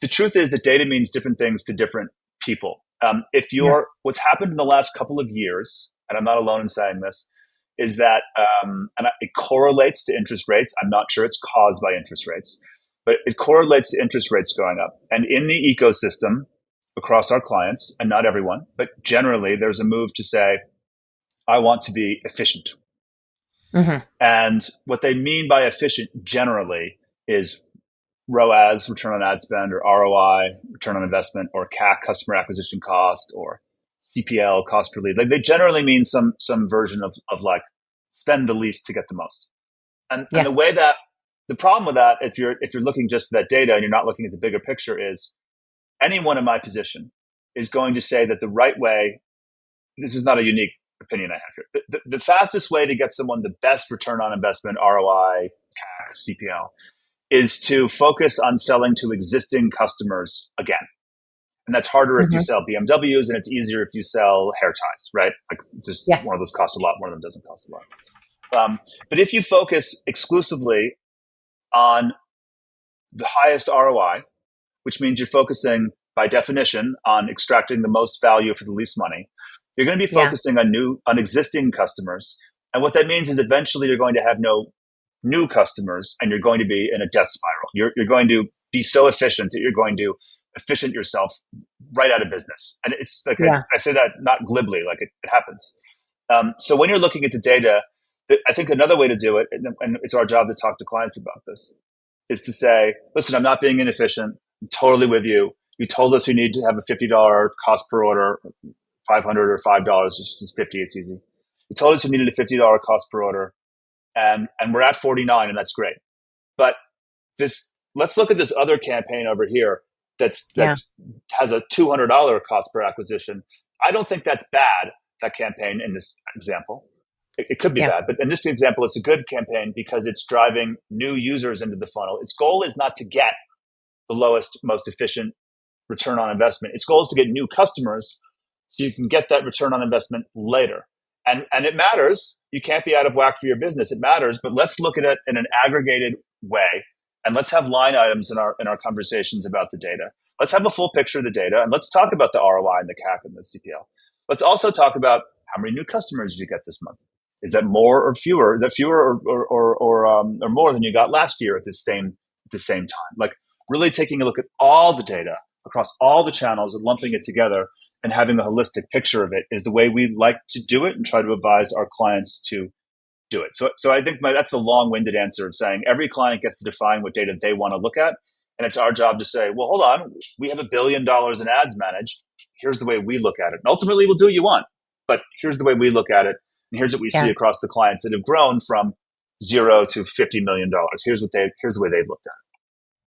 the truth is that data means different things to different people. If Yeah. you're, what's happened in the last couple of years, and I'm not alone in saying this, is that, it correlates to interest rates. I'm not sure it's caused by interest rates, but it correlates to interest rates going up. And in the ecosystem across our clients, and not everyone, but generally, there's a move to say, I want to be efficient. Hmm. And what they mean by efficient generally is ROAS, return on ad spend, or ROI, return on investment, or CAC, customer acquisition cost, or CPL, cost per lead. Like they generally mean some version of like spend the least to get the most. And Yeah. the way that the problem with that, if you're looking just at that data and you're not looking at the bigger picture, is anyone in my position is going to say that the right way. This is not a unique opinion I have here. The fastest way to get someone the best return on investment, ROI, CAC, CPL, is to focus on selling to existing customers again. And that's harder if you Hmm. sell BMWs, and it's easier if you sell hair ties, right? Like it's just Yeah. one of those costs a lot, one of them doesn't cost a lot. But if you focus exclusively on the highest ROI, which means you're focusing by definition on extracting the most value for the least money, you're going to be Yeah. focusing on existing customers. And what that means is eventually you're going to have no new customers and you're going to be in a death spiral. You're going to be so efficient that you're going to efficient yourself right out of business. And it's like, Yeah. I say that not glibly, like it happens. So when you're looking at the data, I think another way to do it, and it's our job to talk to clients about this, is to say, listen, I'm not being inefficient. I'm totally with you. You told us you need to have a $50 cost per order, 500 or $5, just 50, it's easy. You told us you needed a $50 cost per order, and we're at 49, and that's great. But this, let's look at this other campaign over here Yeah. that's has a $200 cost per acquisition. I don't think that's bad, that campaign in this example. It could be Yeah. bad, but in this example, it's a good campaign because it's driving new users into the funnel. Its goal is not to get the lowest, most efficient return on investment. Its goal is to get new customers so you can get that return on investment later. And it matters. You can't be out of whack for your business. It matters, but let's look at it in an aggregated way. And let's have line items in our conversations about the data. Let's have a full picture of the data, and let's talk about the ROI and the CAC and the CPL. Let's also talk about how many new customers did you get this month. Is that more or fewer? Is that fewer or more than you got last year at the same time? Like really taking a look at all the data across all the channels and lumping it together and having a holistic picture of it is the way we like to do it and try to advise our clients to do it. So I think that's the long-winded answer of saying every client gets to define what data they want to look at. And it's our job to say, well, hold on, we have $1 billion in ads managed. Here's the way we look at it. And ultimately, we'll do what you want. But here's the way we look at it. And here's what we see Yeah. across the clients that have grown from 0 to $50 million. Here's the way they've looked at it.